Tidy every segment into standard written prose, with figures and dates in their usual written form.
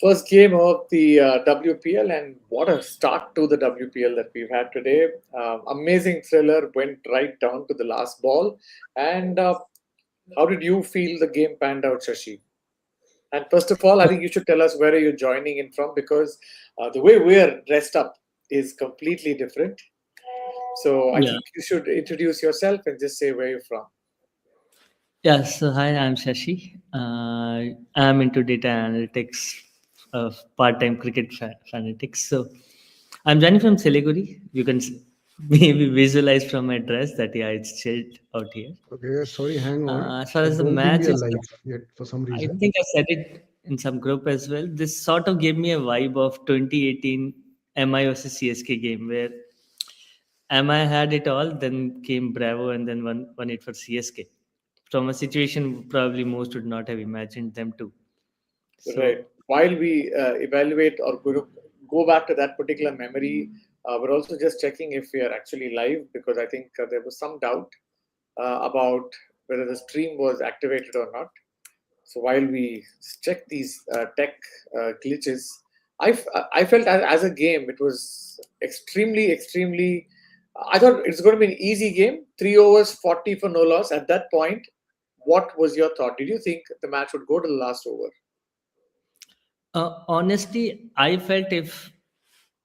First game of the WPL, and what a start to the WPL that we've had today. Amazing thriller, went right down to the last ball. And how did you feel the game panned out, Shashi? And first of all, I think you should tell us where are you joining in from, because the way we're dressed up is completely different. So I Yeah. think you should introduce yourself and just say where you're from. Yeah. So hi, I'm Shashi. I'm into data analytics, part-time cricket fanatics. So I'm joining from Siliguri. You can maybe visualize from my dress that yeah, it's chilled out here. Okay, sorry, hang on. As far I as the don't think match we are is live concerned, yet for some I reason. think I said it in some group as well. This sort of gave me a vibe of 2018 MI versus CSK game where MI had it all, then came Bravo and then won it for CSK. From a situation probably most would not have imagined them to. Right. So While we evaluate or go back to that particular memory, we're also just checking if we are actually live, because I think there was some doubt about whether the stream was activated or not. So while we check these tech glitches, I felt as a game it was extremely. I thought it's going to be an easy game. 3 overs, 40 for no loss. At that point, what was your thought? Did you think the match would go to the last over? honestly, I felt if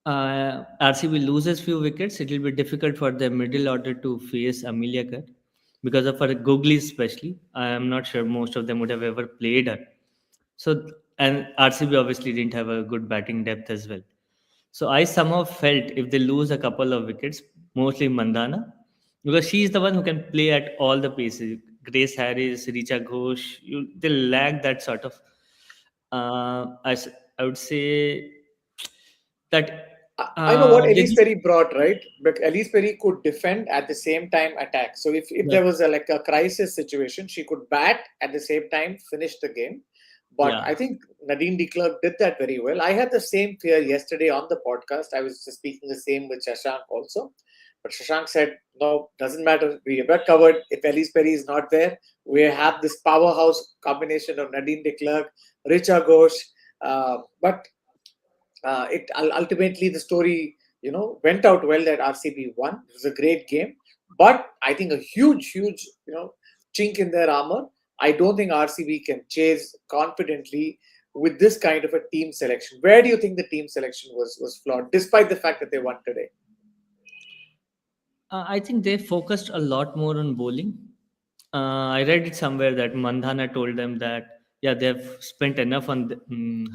RCB loses few wickets, it will be difficult for the middle order to face Amelia Kerr because of her googly especially. I am not sure most of them would have ever played her. So and RCB obviously didn't have a good batting depth as well. So I somehow felt if they lose a couple of wickets, mostly Mandana, because she is the one who can play at all the paces. Grace Harris, Richa Ghosh, they lack that sort of. I would say that I know what they Elise just Perry brought, right? But Elise Perry could defend at the same time attack. So if yeah there was like a crisis situation, she could bat at the same time, finish the game. But yeah I think Nadine de Klerk did that very well. I had the same fear yesterday on the podcast. I was just speaking the same with Shashank also. But Shashank said, no, doesn't matter. We are covered. If Elise Perry is not there, we have this powerhouse combination of Nadine de Klerk, Richa Ghosh. But it ultimately the story went out well that RCB won. It was a great game, but I think a huge chink in their armor. I don't think RCB can chase confidently with this kind of a team selection. Where do you think the team selection was flawed, despite the fact that they won today? I think they focused a lot more on bowling. I read it somewhere that Mandhana told them that yeah they've spent enough on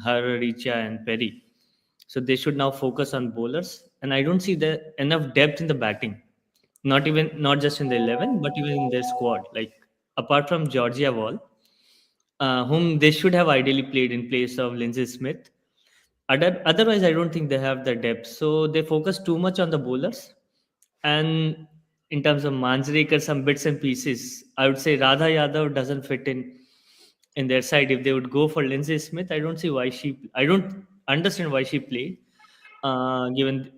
her, Richa, and Perry, so they should now focus on bowlers. And I don't see there enough depth in the batting, not just in the 11, but even in their squad. Like apart from Georgia Wall, whom they should have ideally played in place of Lindsay Smith. Otherwise, I don't think they have the depth. So they focus too much on the bowlers. And in terms of Manjrekar, some bits and pieces, I would say Radha Yadav doesn't fit in their side. If they would go for Lindsay Smith, I don't see why she. I don't understand why she played, given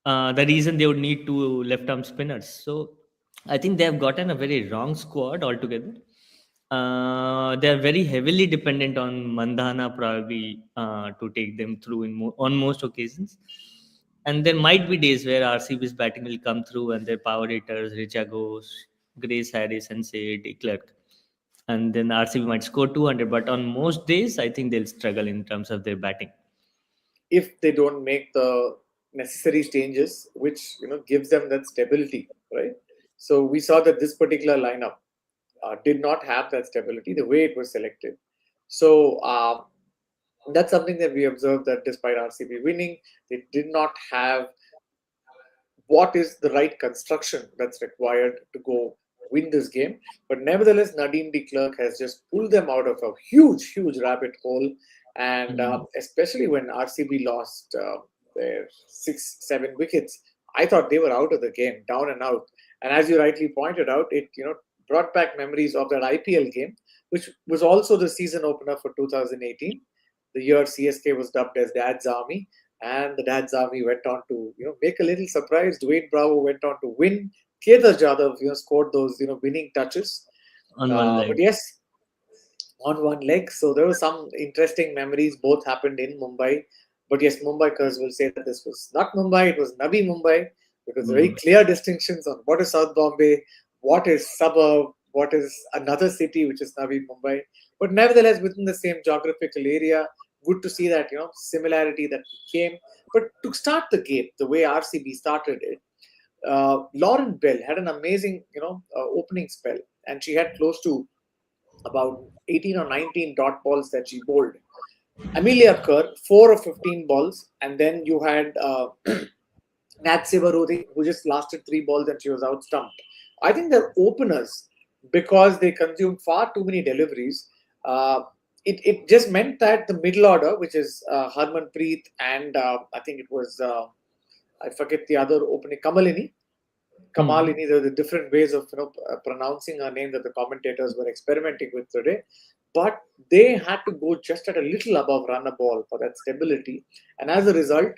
the reason they would need two left arm spinners. So I think they have gotten a very wrong squad altogether. They are very heavily dependent on Mandhana probably to take them through on most occasions. And there might be days where RCB's batting will come through and their power hitters, Richa Ghosh, Grace Harris, and say De Klerk. And then RCB might score 200. But on most days, I think they'll struggle in terms of their batting. If they don't make the necessary changes, which gives them that stability, right? So we saw that this particular lineup did not have that stability the way it was selected. So that's something that we observed, that despite RCB winning, they did not have what is the right construction that's required to go win this game. But nevertheless, Nadine de Klerk has just pulled them out of a huge rabbit hole. And Mm. especially when RCB lost their 6, 7 wickets, I thought they were out of the game, down and out. And as you rightly pointed out, it brought back memories of that IPL game, which was also the season opener for 2018, the year CSK was dubbed as Dad's Army, and the Dad's Army went on to make a little surprise. Dwayne Bravo went on to win. Kedar Jadhav scored those winning touches. On one But leg. yes, on one leg. So there were some interesting memories. Both happened in Mumbai. But yes, Mumbaikars will say that this was not Mumbai, it was Navi Mumbai, because there are very Mm. clear distinctions on what is South Bombay, what is suburb, what is another city, which is Navi Mumbai. But nevertheless, within the same geographical area, good to see that, similarity that came. But to start the game, the way RCB started it, Lauren Bell had an amazing, opening spell, and she had close to about 18 or 19 dot balls that she bowled. Amelia Kerr, 4 of 15 balls, and then you had Nat Sivarudi, who just lasted 3 balls and she was out stumped. I think their openers, because they consumed far too many deliveries, uh, it just meant that the middle order, which is Harmanpreet and I think it was, I forget the other opening, Hmm. Kamalini, there were different ways of pronouncing her name that the commentators were experimenting with today. But they had to go just at a little above run a ball for that stability. And as a result,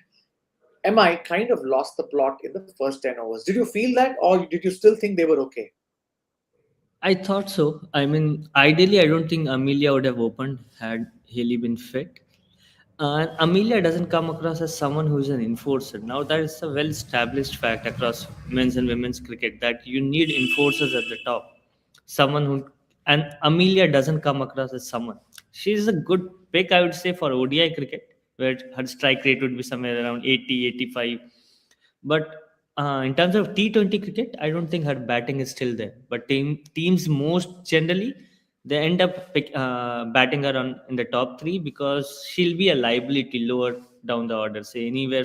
MI kind of lost the plot in the first 10 overs. Did you feel that, or did you still think they were okay? I thought so. I mean, ideally, I don't think Amelia would have opened had Haley been fit. And Amelia doesn't come across as someone who's an enforcer. Now, that is a well established fact across men's and women's cricket that you need enforcers at the top. Someone who, and Amelia doesn't come across as someone. She's a good pick, I would say, for ODI cricket, where her strike rate would be somewhere around 80, 85. But in terms of T20 cricket, I don't think her batting is still there. But teams most generally they end up batting her on in the top three because she'll be a liability lower down the order. Say anywhere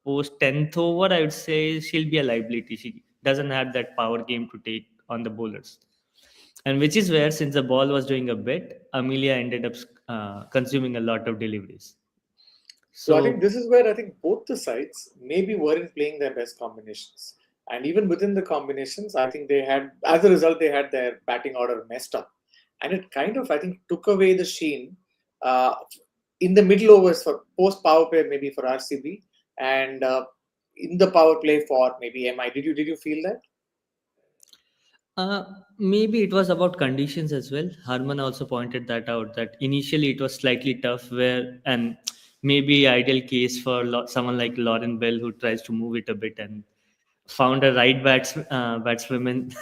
post 10th over, I would say she'll be a liability. She doesn't have that power game to take on the bowlers. And which is where, since the ball was doing a bit, Amelia ended up consuming a lot of deliveries. So I think So this is where I think both the sides maybe weren't playing their best combinations. And even within the combinations, I think they had, as a result, they had their batting order messed up. And it kind of, I think, took away the sheen uh, in the middle overs for post power play, maybe for RCB, and in the power play for maybe MI. Did you feel that? Uh, maybe it was about conditions as well. Harman also pointed that out that initially it was slightly tough, where and maybe ideal case for someone like Lauren Bell who tries to move it a bit and found a right batswoman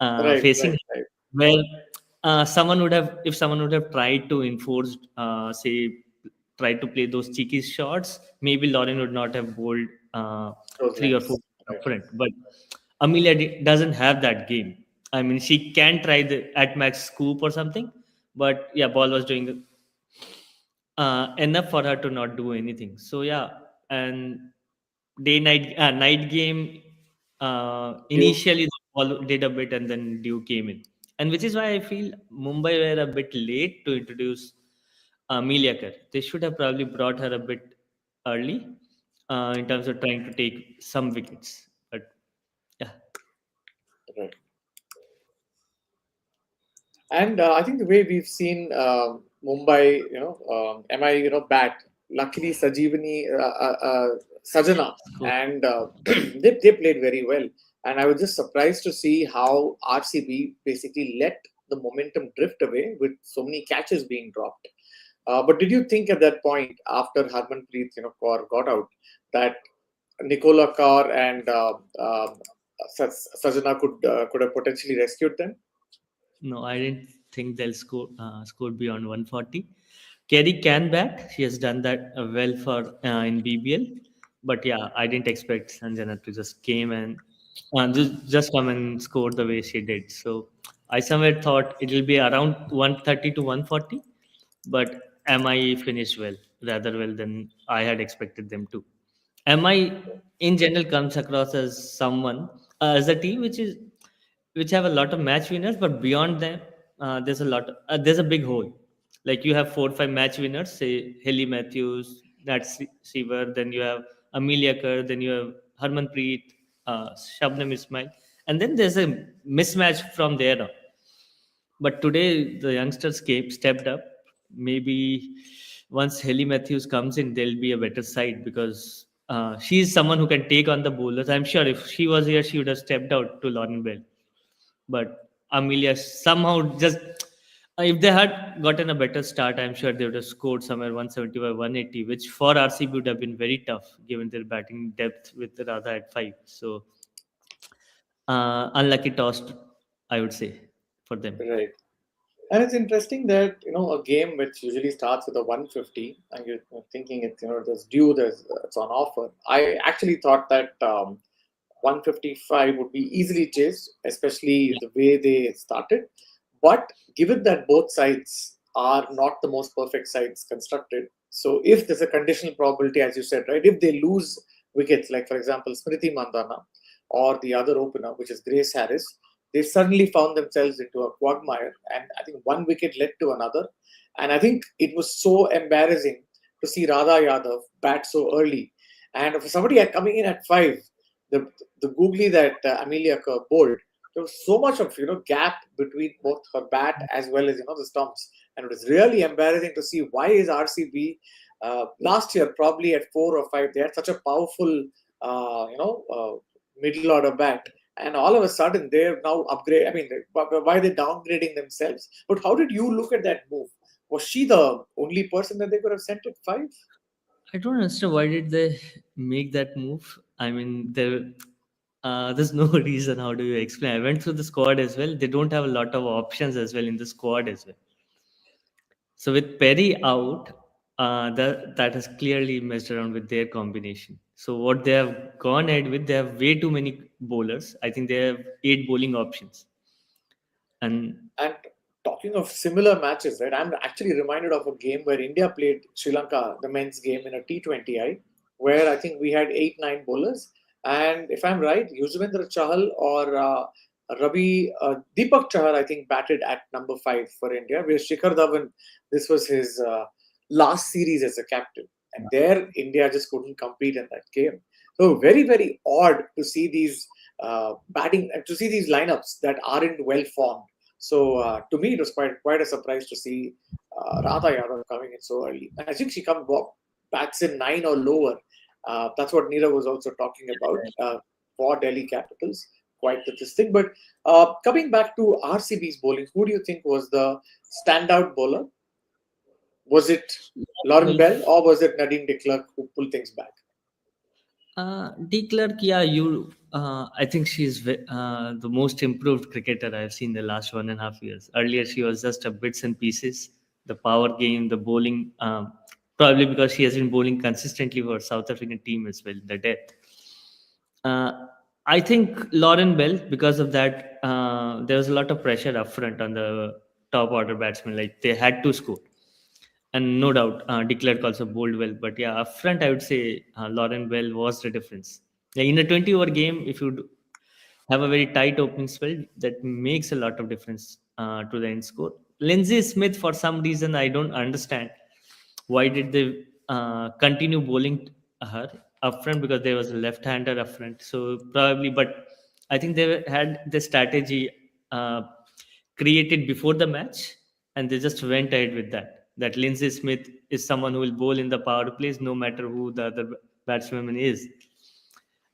Right, facing right, right. where someone would have if someone would have tried to enforce say tried to play those cheeky shots, maybe Lauren would not have bowled Those three or four lengths. Right. up front. But Amelia doesn't have that game. I mean, she can try the at max scoop or something, but yeah, ball was doing enough for her to not do anything. So yeah, and night game. Duke. Initially, the ball did a bit, and then Dew came in, and which is why I feel Mumbai were a bit late to introduce Amelia Kerr. They should have probably brought her a bit early in terms of trying to take some wickets. But yeah, Right. And I think the way we've seen Mumbai, MI, bat. Luckily, Sajana, score. and they played very well. And I was just surprised to see how RCB basically let the momentum drift away with so many catches being dropped. But did you think at that point, after Harmanpreet, Kaur got out, that Nicola Kaur and Sajana could have potentially rescued them? No, I didn't think they'll score beyond 140. Kerry can bat. She has done that well for in BBL. But yeah, I didn't expect Sanjana to just came and just come and score the way she did. So I somewhere thought it will be around 130 to 140. But MI finished well, rather well than I had expected them to. MI in general comes across as someone as a team which have a lot of match winners, but beyond them, there's a big hole. Like you have 4 or 5 match winners, say Haley Matthews, Nat Seaver, then you have Amelia Kerr, then you have Harmanpreet, Shabnam Ismail, and then there's a mismatch from there on. But today the youngsters stepped up. Maybe once Haley Matthews comes in, there'll be a better side because she's someone who can take on the bowlers. I'm sure if she was here, she would have stepped out to Lauren Bell. But Amelia somehow just If they had gotten a better start, I'm sure they would have scored somewhere 175, 180, which for RCB would have been very tough given their batting depth with Radha at five. So unlucky toss, I would say, for them. Right. And it's interesting that a game which usually starts with a 150, and you're thinking it's there's due, it's on offer. I actually thought that 155 would be easily chased, especially the way they started. But given that both sides are not the most perfect sides constructed, so if there's a conditional probability, as you said, right, if they lose wickets, like for example Smriti Mandana or the other opener, which is Grace Harris, they suddenly found themselves into a quagmire, and I think one wicket led to another. And I think it was so embarrassing to see Radha Yadav bat so early. And for somebody coming in at five, the the googly that Amelia Kerr bowled, there was so much of gap between both her bat as well as the stumps, and it was really embarrassing to see why is RCB last year probably at 4 or 5 they had such a powerful middle order bat, and all of a sudden they're now upgrade. I mean, why are they downgrading themselves? But how did you look at that move? Was she the only person that they could have sent at five? I don't understand why did they make that move. I mean, there's no reason. How do you explain? I went through the squad as well. They don't have a lot of options as well in the squad as well. So with Perry out, that has clearly messed around with their combination. So what they have gone ahead with, they have way too many bowlers. I think they have 8 bowling options, and And talking of similar matches, right? I'm actually reminded of a game where India played Sri Lanka, the men's game in a T20I, where I think we had 8, 9 bowlers. And if I'm right, Yuzvendra Chahal or Deepak Chahar, I think, batted at number 5 for India, where Shikhar Dhawan, this was his last series as a captain. And there, India just couldn't compete in that game. So, very, very odd to see these to see these lineups that aren't well formed. So to me, it was quite a surprise to see Radha Yadav coming in so early. And I think she bats in 9 or lower. That's what Neera was also talking about for Delhi Capitals. Quite the this thing. But coming back to RCB's bowling, who do you think was the standout bowler? Was it Lauren well, Bell or was it Nadine de Klerk who pulled things back? De Klerk, yeah, I think she's the most improved cricketer I've seen the last 1.5 years. Earlier, she was just a bits and pieces. The power game, the bowling, probably because she has been bowling consistently for South African team as well. The depth. I think Lauren Bell, because of that, there was a lot of pressure up front on the top order batsmen. Like they had to score, and no doubt, De Klerk also bowled well. But yeah, up front, I would say Lauren Bell was the difference. Yeah, in a 20-over game, if you have a very tight opening spell, that makes a lot of difference to the end score. Lindsay Smith, for some reason, I don't understand why did they continue bowling her up front, because there was a left-hander up front. So probably, but I think they had the strategy created before the match, and they just went ahead with that. That Lindsay Smith is someone who will bowl in the power plays, no matter who the other batsman is.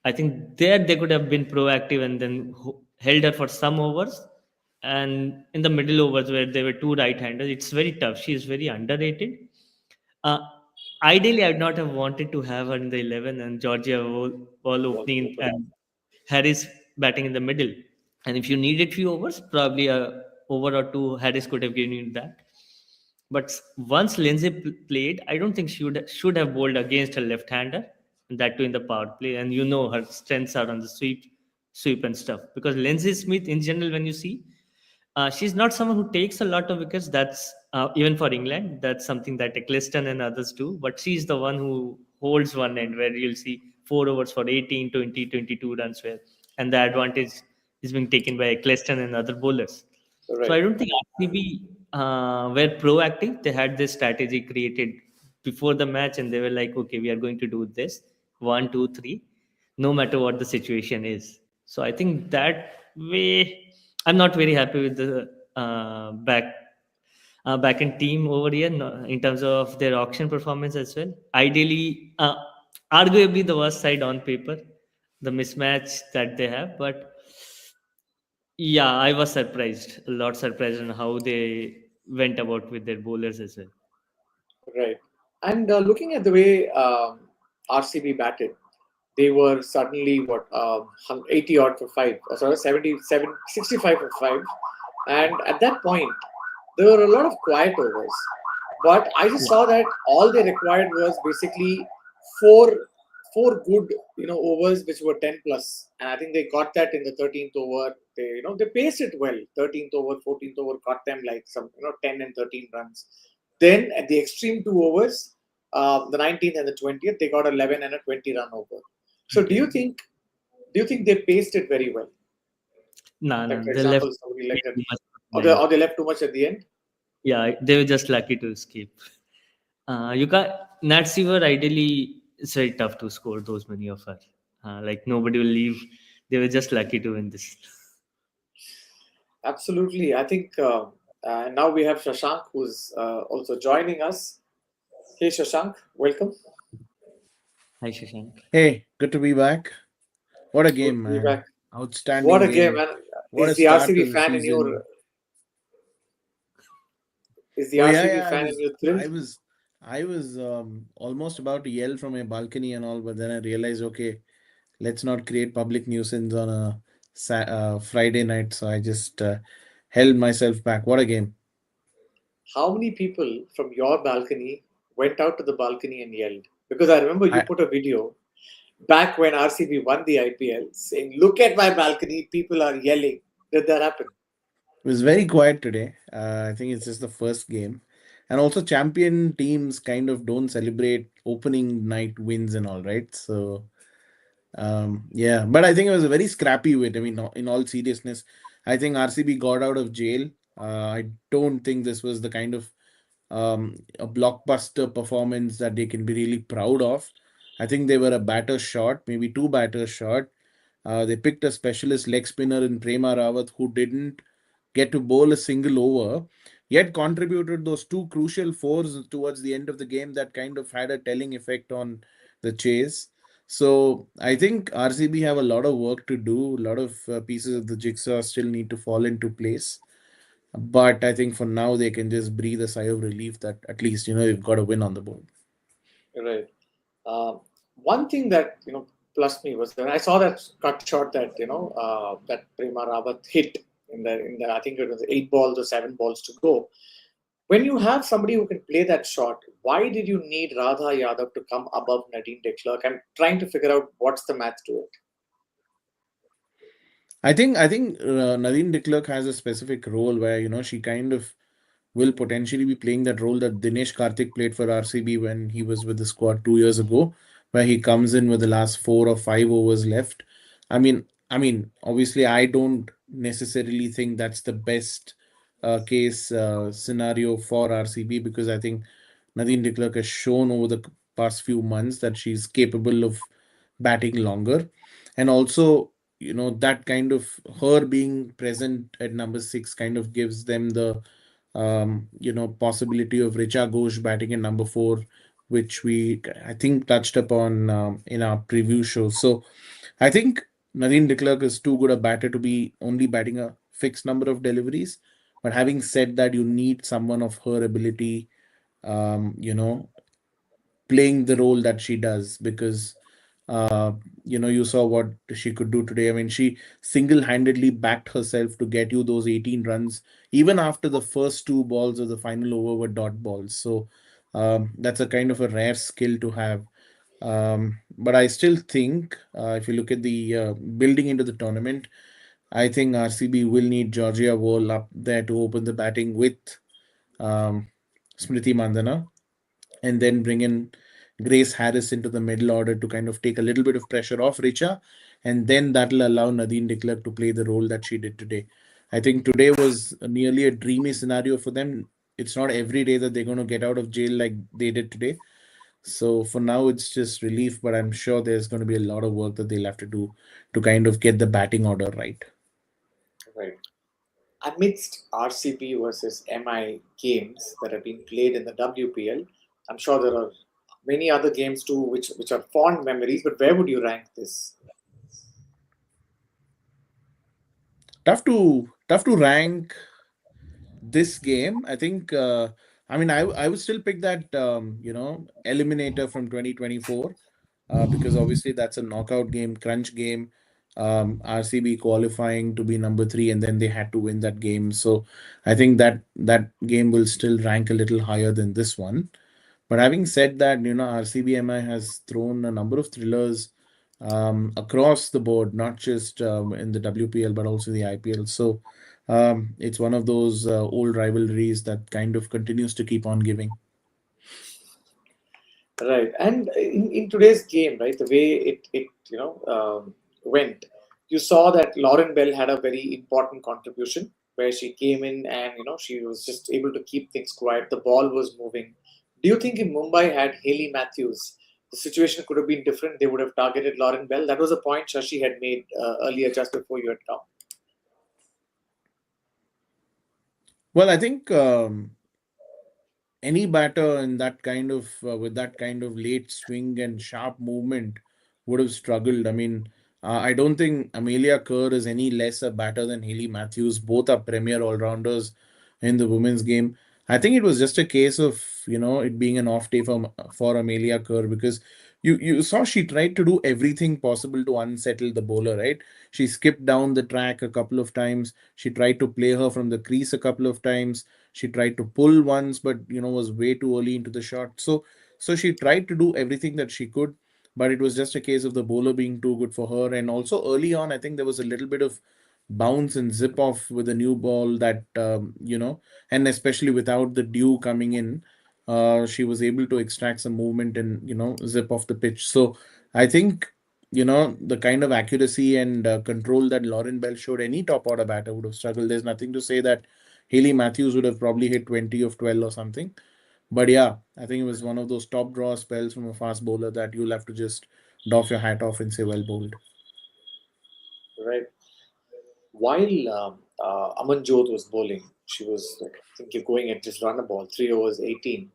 I think there they could have been proactive and then held her for some overs. And in the middle overs where there were two right-handers, it's very tough. She is very underrated. Uh, Ideally, I would not have wanted to have her in the 11 and Georgia all opening and Harris batting in the middle. And if you needed few overs, probably a over or two Harris could have given you that. But once Lindsay played, I don't think she should have bowled against a left-hander, and that too in the power play. And you know her strengths are on the sweep and stuff. Because Lindsay Smith, in general, when you see, she's not someone who takes a lot of wickets. That's even for England. That's something that Eccleston and others do. But she's the one who holds one end, where you'll see 4 overs for 18, 20, 22 runs, where and the advantage is being taken by Eccleston and other bowlers. So Right. I don't think RCB were proactive. They had this strategy created before the match, and they were like, "Okay, we are going to do this 1, 2, 3, no matter what the situation is." So I think that way, I'm not very happy with the back end team over here in terms of their auction performance as well. Ideally, arguably the worst side on paper, the mismatch that they have, but yeah, I was surprised, a lot surprised on how they went about with their bowlers as well. Right. And looking at the way RCB batted, they were suddenly 80 odd for five, sorry, 77, 65 for five. And at that point, there were a lot of quiet overs. But I just saw that all they required was basically four four good overs which were 10 plus, and I think they got that in the 13th over. They paced it well. 13th over, 14th over got them like some 10 and 13 runs. Then at the extreme two overs, the 19th and the 20th, they got 11 and a 20 run over. So do you think they paced it very well? No, Like no, for they left example, somebody like way that, too much at the end. or they left too much at the end. Yeah, they were just lucky to escape. You can't. Nat Seaver ideally it's very tough to score those many of her. Like nobody will leave. They were just lucky to win this. Absolutely. I think now we have Shashank who's also joining us. Hey, Shashank, welcome. Hi, Shashank. Hey, good to be back. What a Good game, to be man. back. What Outstanding a game, game. man. What a Is the start RCB to the fan in season. your is the Oh yeah, RCB yeah. fan in your thrilled? I was almost about to yell from a balcony and all, but then I realized, okay, let's not create public nuisance on a Friday night. So I just held myself back. What a game. How many people from your balcony went out to the balcony and yelled? Because I remember you I put a video back when RCB won the IPL saying, "Look at my balcony, people are yelling." Did that happen? It was very quiet today. I think it's just the first game. And also, champion teams kind of don't celebrate opening night wins and all, right? So, yeah. But I think it was a very scrappy win. I mean, in all seriousness, I think RCB got out of jail. I don't think this was the kind of a blockbuster performance that they can be really proud of. I think they were a batter short, maybe two batters short. They picked a specialist leg spinner in Prema Rawat who didn't get to bowl a single over, yet contributed those two crucial fours towards the end of the game that kind of had a telling effect on the chase. So I think RCB have a lot of work to do. A lot of pieces of the jigsaw still need to fall into place. But I think for now they can just breathe a sigh of relief that at least they've got a win on the board. Right. One thing that plus me was when I saw that cut shot that that Prema Rawat hit in the I think it was 8 balls or 7 balls to go. When you have somebody who can play that shot, why did you need Radha Yadav to come above Nadine de Klerk? I'm trying to figure out what's the math to it. I think Nadine de Klerk has a specific role where she kind of will potentially be playing that role that Dinesh Karthik played for RCB when he was with the squad 2 years ago, where he comes in with the last 4 or 5 overs left. Obviously, I don't necessarily think that's the best case scenario for RCB because I think Nadine de Klerk has shown over the past few months that she's capable of batting longer, and also that kind of her being present at number 6 kind of gives them the possibility of Richa Ghosh batting in number 4, which we I think touched upon in our preview show. So I think Nadine de Klerk is too good a batter to be only batting a fixed number of deliveries. But having said that, you need someone of her ability, um, you know, playing the role that she does because uh, you saw what she could do today. I mean, she single-handedly backed herself to get you those 18 runs even after the first 2 balls of the final over were dot balls. So that's a kind of a rare skill to have. But I still think if you look at the building into the tournament, I think RCB will need Georgia Wall up there to open the batting with um, Smriti Mandana, and then bring in Grace Harris into the middle order to kind of take a little bit of pressure off Richa, and then that'll allow Nadine de Klerk to play the role that she did today. I think today was nearly a dreamy scenario for them. It's not every day that they're going to get out of jail like they did today. So for now, it's just relief, but I'm sure there's going to be a lot of work that they'll have to do to kind of get the batting order right. Right. Amidst RCB versus MI games that have been played in the WPL, I'm sure there are many other games too, which are fond memories. But where would you rank this? Tough to rank this game, I think, I mean, I would still pick that, eliminator from 2024, because obviously that's a knockout game, crunch game. RCB qualifying to be number three, and then they had to win that game. So I think that game will still rank a little higher than this one. But having said that, RCBMI has thrown a number of thrillers across the board, not just in the WPL but also the IPL. So it's one of those old rivalries that kind of continues to keep on giving. Right, and in today's game, right, the way it went, you saw that Lauren Bell had a very important contribution where she came in and she was just able to keep things quiet. The ball was moving. Do you think if Mumbai had Haley Matthews, the situation could have been different? They would have targeted Lauren Bell. That was a point Shashi had made earlier, just before you had come. Well, I think any batter in that kind of with that kind of late swing and sharp movement would have struggled. I mean, I don't think Amelia Kerr is any less a batter than Haley Matthews. Both are premier all-rounders in the women's game. I think it was just a case of it being an off day for Amelia Kerr, because you saw she tried to do everything possible to unsettle the bowler, right? She skipped down the track a couple of times. She tried to play her from the crease a couple of times. She tried to pull once, but was way too early into the shot. So she tried to do everything that she could, but it was just a case of the bowler being too good for her. And also early on, I think there was a little bit of bounce and zip off with a new ball that and especially without the dew coming in, she was able to extract some movement and zip off the pitch. So I think the kind of accuracy and control that Lauren Bell showed, any top order batter would have struggled. There's nothing to say that Haley Matthews would have probably hit 20 of 12 or something. But yeah, I think it was one of those top draw spells from a fast bowler that you'll have to just doff your hat off and say, well bowled. Right. While Amanjot was bowling, she was like, I think you're going at just run a ball, 3 overs, 18.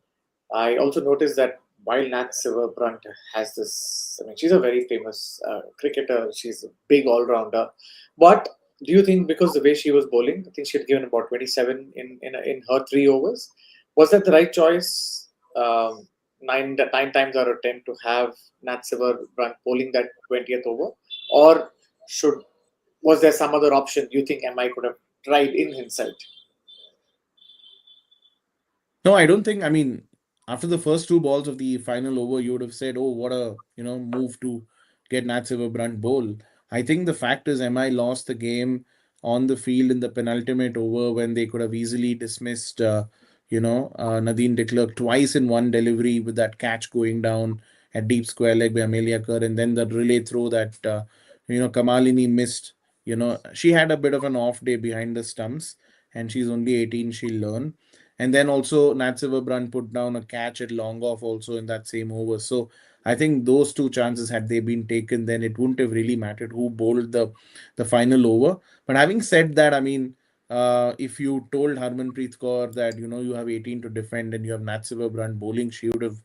I also noticed that while Nat Silverbrunt has this, I mean, she's a very famous cricketer. She's a big all-rounder. But do you think because the way she was bowling, I think she had given about 27 in her 3 overs, was that the right choice? Nine times out of 10 to have Nat Silverbrunt bowling that 20th over, or should was there some other option you think MI could have tried in hindsight? No, I don't think. I mean, after the first two balls of the final over, you would have said, "Oh, what a move to get Nat Silverbrunt bowl." I think the fact is, MI lost the game on the field in the penultimate over when they could have easily dismissed, Nadine de Klerk twice in one delivery with that catch going down at deep square leg by Amelia Kerr, and then the relay throw that Kamalini missed. She had a bit of an off day behind the stumps, and she's only 18. She'll learn. And then also Nat Silverbrand put down a catch at long off also in that same over. So I think those two chances, had they been taken, then it wouldn't have really mattered who bowled the final over. But having said that, I mean, if you told Harmanpreet Kaur that you have 18 to defend and you have Nat Silverbrand bowling, she would have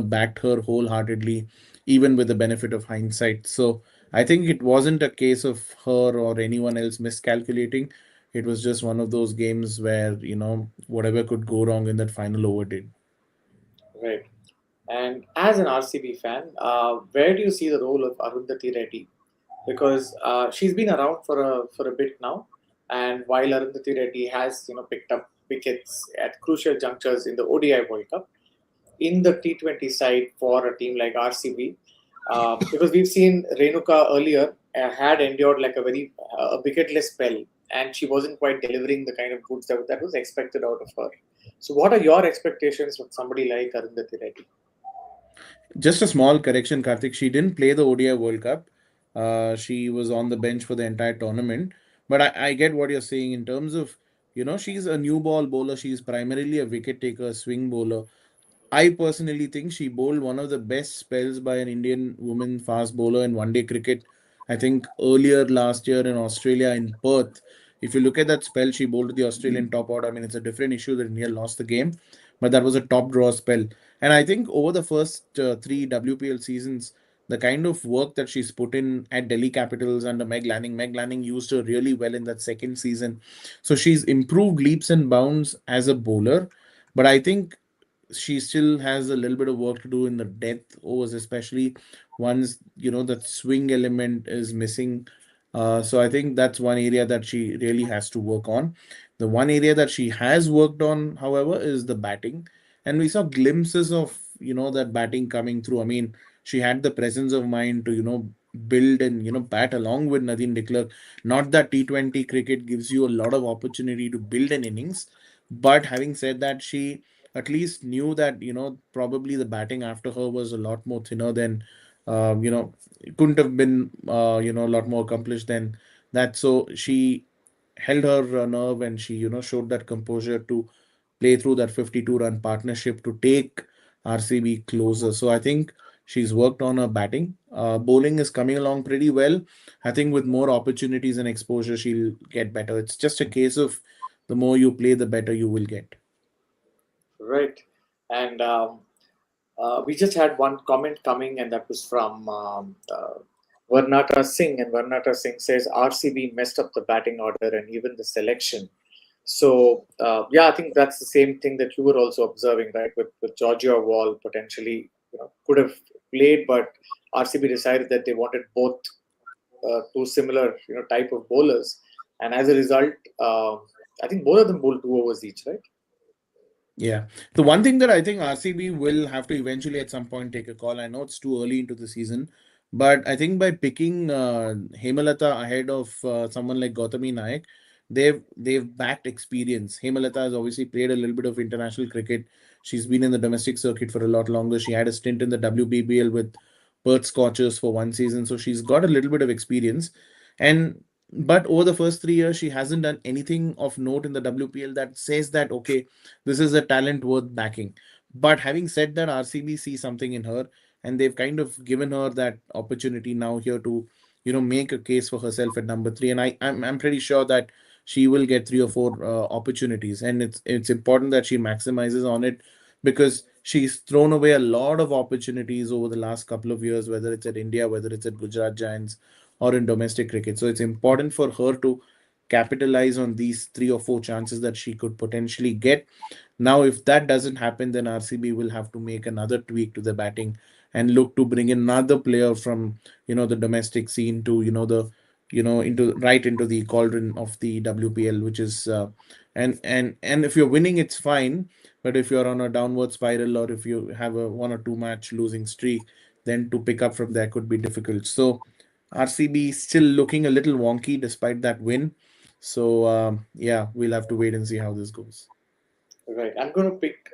backed her wholeheartedly, even with the benefit of hindsight. So I think it wasn't a case of her or anyone else miscalculating. It was just one of those games where whatever could go wrong in that final over did. Right. And as an RCB fan, where do you see the role of Arundhati Reddy? Because she's been around for a bit now, and while Arundhati Reddy has picked up wickets at crucial junctures in the ODI World Cup, in the T20 side for a team like RCB, because we've seen Renuka earlier had endured like a very wicketless spell, and she wasn't quite delivering the kind of goods that was expected out of her. So, what are your expectations from somebody like Arundhati Reddy? Just a small correction, Karthik. She didn't play the ODI World Cup. She was on the bench for the entire tournament. But I get what you're saying in terms of, she's a new ball bowler. She's primarily a wicket taker, swing bowler. I personally think she bowled one of the best spells by an Indian woman fast bowler in one day cricket. I think earlier last year in Australia in Perth, if you look at that spell, she bowled to the Australian top order. I mean, it's a different issue that India lost the game, but that was a top draw spell. And I think over the first three WPL seasons, the kind of work that she's put in at Delhi Capitals under Meg Lanning. Meg Lanning used her really well in that second season. So she's improved leaps and bounds as a bowler. But I think she still has a little bit of work to do in the death overs, especially once that swing element is missing. So I think that's one area that she really has to work on. The one area that she has worked on, however, is the batting, and we saw glimpses of that batting coming through. I mean, she had the presence of mind to build and bat along with Nadine Declerc. Not that T20 cricket gives you a lot of opportunity to build an innings, but having said that, she at least knew that probably the batting after her was a lot more thinner than it couldn't have been a lot more accomplished than that. So she held her nerve, and she showed that composure to play through that 52 run partnership to take RCB closer. So I think she's worked on her batting. Bowling is coming along pretty well. I think with more opportunities and exposure, she'll get better. It's just a case of the more you play, the better you will get. Right. And we just had one comment coming, and that was from Varnata Singh. And Varnata Singh says RCB messed up the batting order and even the selection. So, yeah, I think that's the same thing that you were also observing, right? With Georgia Wall potentially, could have played, but RCB decided that they wanted both two similar, type of bowlers. And as a result, I think both of them bowled 2 overs each, right? Yeah. The one thing that I think RCB will have to eventually at some point take a call. I know it's too early into the season, but I think by picking Hemalata ahead of someone like Gautami Naik, they've backed experience. Hemalata has obviously played a little bit of international cricket. She's been in the domestic circuit for a lot longer. She had a stint in the WPL with Perth Scorchers for one season, so she's got a little bit of experience. And but over the first 3 years, she hasn't done anything of note in the WPL that says that okay, this is a talent worth backing. But having said that, RCB see something in her, and they've kind of given her that opportunity now here to, make a case for herself at number three. And I'm pretty sure that she will get three or four opportunities, and it's important that she maximizes on it because she's thrown away a lot of opportunities over the last couple of years, whether it's at India, whether it's at Gujarat Giants, or in domestic cricket. So it's important for her to capitalize on these three or four chances that she could potentially get. Now, if that doesn't happen, then RCB will have to make another tweak to the batting and look to bring in another player from the domestic scene to the into right into the cauldron of the WPL, which is and if you're winning, it's fine, but if you're on a downward spiral or if you have a 1 or 2 match losing streak, then to pick up from there could be difficult. So RCB still looking a little wonky despite that win. So yeah, we'll have to wait and see how this goes. Right. I'm going to pick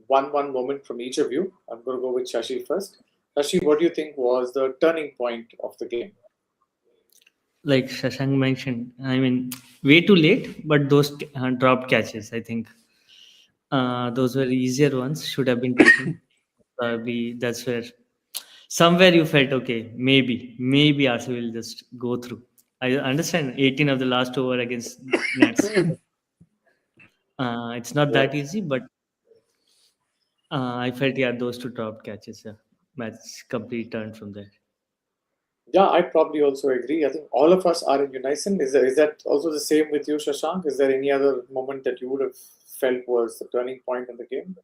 one moment from each of you. I'm going to go with Shashi first. Shashi, what do you think was the turning point of the game? Like Shashank mentioned, I mean, way too late, but those dropped catches, I think those were easier ones, should have been taken. Probably that's where somewhere you felt okay, maybe RCB will just go through. I understand 18 of the last over against Nets. It's not Right. that easy, but I felt yeah, those two dropped catches, yeah, match complete turned from there. Yeah, I probably also agree. I think all of us are in unison. Is that also the same with you, Shashank? Is there any other moment that you would have felt was the turning point in the game?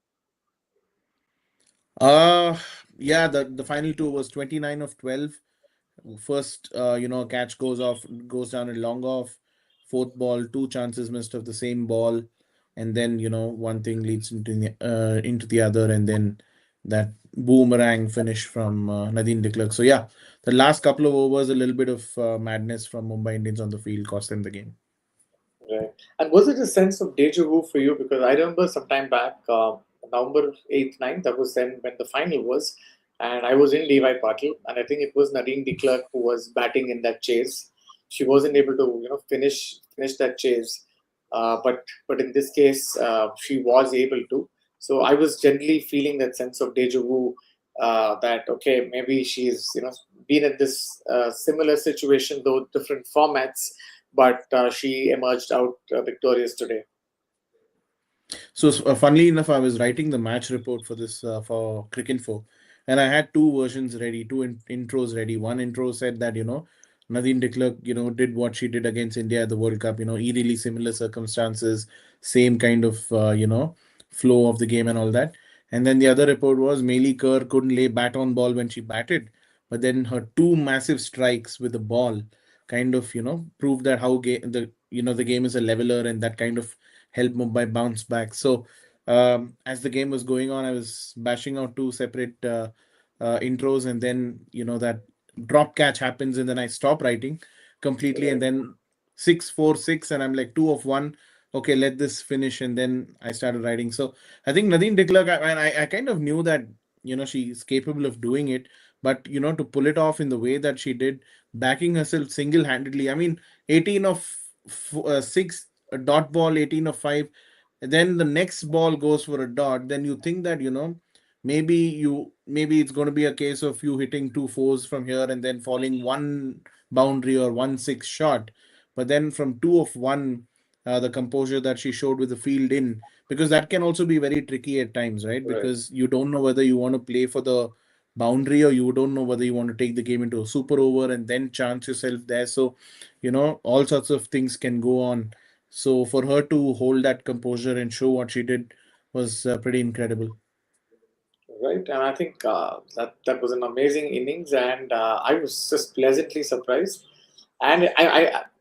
Uh yeah, the final two was 29 of 12. First, catch goes down in long off. Fourth ball, two chances missed of the same ball, and then one thing leads into the other, and then that boomerang finish from Nadine de Klerk. So yeah, the last couple of overs, a little bit of madness from Mumbai Indians on the field cost them the game. Right. And was it a sense of deja vu for you? Because I remember some time back, November 8th, 9th, that was then when the final was. And I was in Levi Patil, and I think it was Nadine de Klerk who was batting in that chase. She wasn't able to, finish that chase. But in this case, she was able to. So I was generally feeling that sense of deja vu, that okay, maybe she's been in this similar situation, though different formats, but she emerged out victorious today. So, funnily enough, I was writing the match report for this for Cricinfo, and I had two versions ready, two intros ready. One intro said that, Nadine de Klerk, did what she did against India at the World Cup, eerily similar circumstances, same kind of, flow of the game and all that. And then the other report was Meili Kerr couldn't lay bat on ball when she batted, but then her two massive strikes with the ball kind of, proved that how the game is a leveler, and that kind of helped Mumbai bounce back. So as the game was going on, I was bashing out two separate intros, and then that drop catch happens, and then I stop writing completely, and Right. then 6-4-6, and I'm like 2 of 1. Okay, let this finish, and then I started writing. So I think Nadine de Klerk, I kind of knew that she's capable of doing it, but to pull it off in the way that she did, backing herself single-handedly. I mean, 18 of 6, a dot ball, 18 of 5, then the next ball goes for a dot, then you think that maybe it's going to be a case of you hitting two fours from here and then falling one boundary or 1-6 shot. But then from 2 of 1, the composure that she showed with the field in, because that can also be very tricky at times, right? Right. Because you don't know whether you want to play for the boundary, or you don't know whether you want to take the game into a super over and then chance yourself there. So all sorts of things can go on. So for her to hold that composure and show what she did was pretty incredible. Right, and I think that was an amazing innings, and I was just pleasantly surprised. And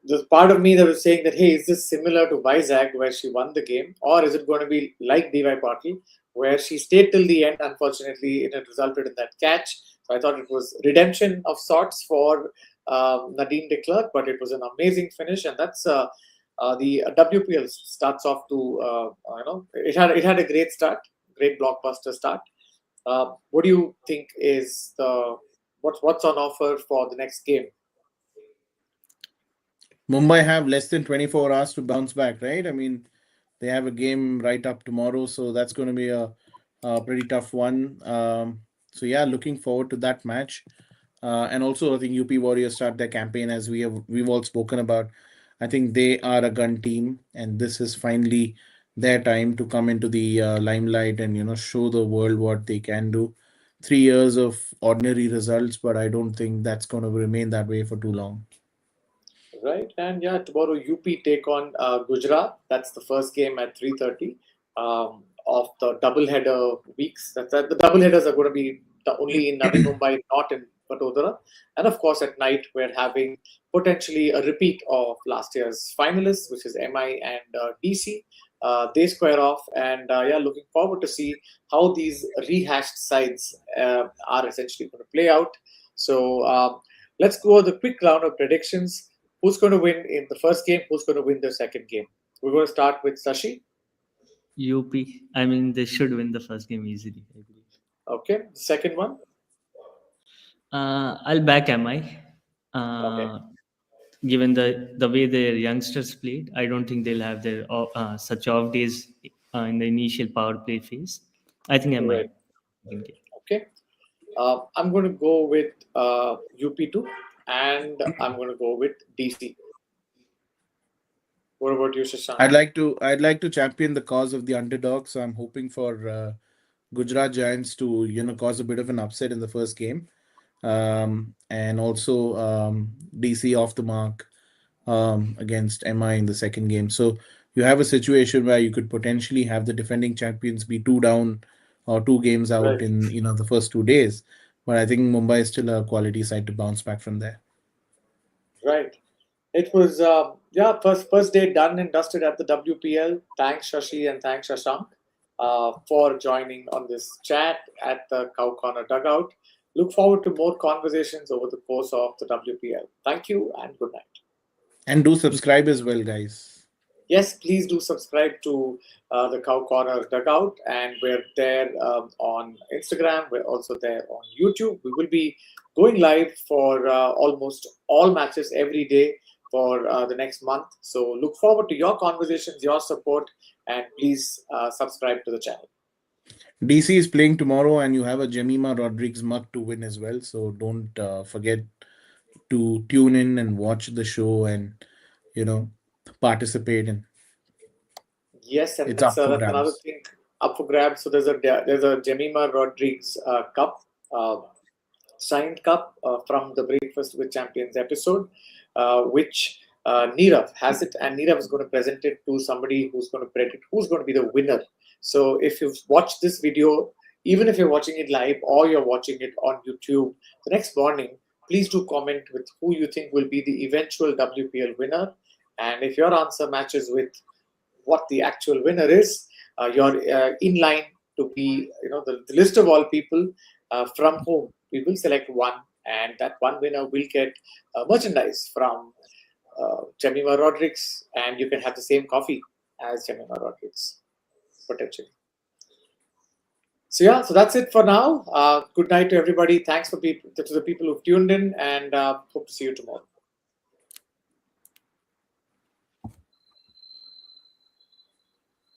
there's part of me that was saying that, hey, is this similar to Vizag where she won the game, or is it going to be like DY Patil where she stayed till the end? Unfortunately, it had resulted in that catch. So I thought it was redemption of sorts for Nadine de Klerk, but it was an amazing finish, and that's the WPL starts off to it had a great start, great blockbuster start. What do you think is the what's on offer for the next game? Mumbai have less than 24 hours to bounce back, right? I mean, they have a game right up tomorrow, so that's going to be a pretty tough one. So yeah, looking forward to that match. And also, I think UP Warriors start their campaign, as we've all spoken about. I think they are a gun team, and this is finally their time to come into the limelight and show the world what they can do. 3 years of ordinary results, but I don't think that's going to remain that way for too long. Right, and yeah, tomorrow UP take on Gujarat. That's the first game at 3:30 of the doubleheader weeks. The doubleheaders are going to be only in Navi Mumbai, not in Vadodara. And of course, at night we're having potentially a repeat of last year's finalists, which is MI and DC. They square off, and yeah, looking forward to see how these rehashed sides are essentially going to play out. So let's go over the quick round of predictions. Who's going to win in the first game? Who's going to win the second game? We're going to start with Sashi. UP. I mean, they should win the first game easily, I believe. Okay. The second one. I'll back MI. Okay. Given the way their youngsters played, I don't think they'll have their such off days in the initial power play phase. I think Right. MI can get. Okay. I'm going to go with UP2, and I'm going to go with DC. What about you, Shashank? I'd like to champion the cause of the underdog, so I'm hoping for Gujarat Giants to cause a bit of an upset in the first game, and also DC off the mark against MI in the second game. So you have a situation where you could potentially have the defending champions be two down or two games out Right. in the first 2 days, but I think Mumbai is still a quality side to bounce back from there. Right. It was yeah, first day done and dusted at the WPL. Thanks Shashi and thanks Shashank for joining on this chat at the Cow Corner Dugout. Look forward to more conversations over the course of the WPL. Thank you and good night. And do subscribe as well, guys. Yes, please do subscribe to the Cow Corner Dugout, and we're there on Instagram. We're also there on YouTube. We will be going live for almost all matches every day for the next month. So look forward to your conversations, your support, and please subscribe to the channel. DC is playing tomorrow, and you have a Jemima Rodriguez mug to win as well. So don't forget to tune in and watch the show and you know participate. And Yes, and it's up for that's another grabs. thing up for grabs. So there's a Jemima Rodriguez Cup signed cup from the Breakfast with Champions episode, which Nirav has it, and Nirav is going to present it to somebody who's going to predict who's going to be the winner. So if you've watched this video, even if you're watching it live or you're watching it on YouTube, the next morning, please do comment with who you think will be the eventual WPL winner. And if your answer matches with what the actual winner is, you're in line to be, the list of all people from whom we will select one, and that one winner will get merchandise from Jemima Rodriguez, and you can have the same coffee as Jemima Rodriguez, potentially. So yeah, so that's it for now. Good night to everybody. Thanks to the people who've tuned in, and hope to see you tomorrow.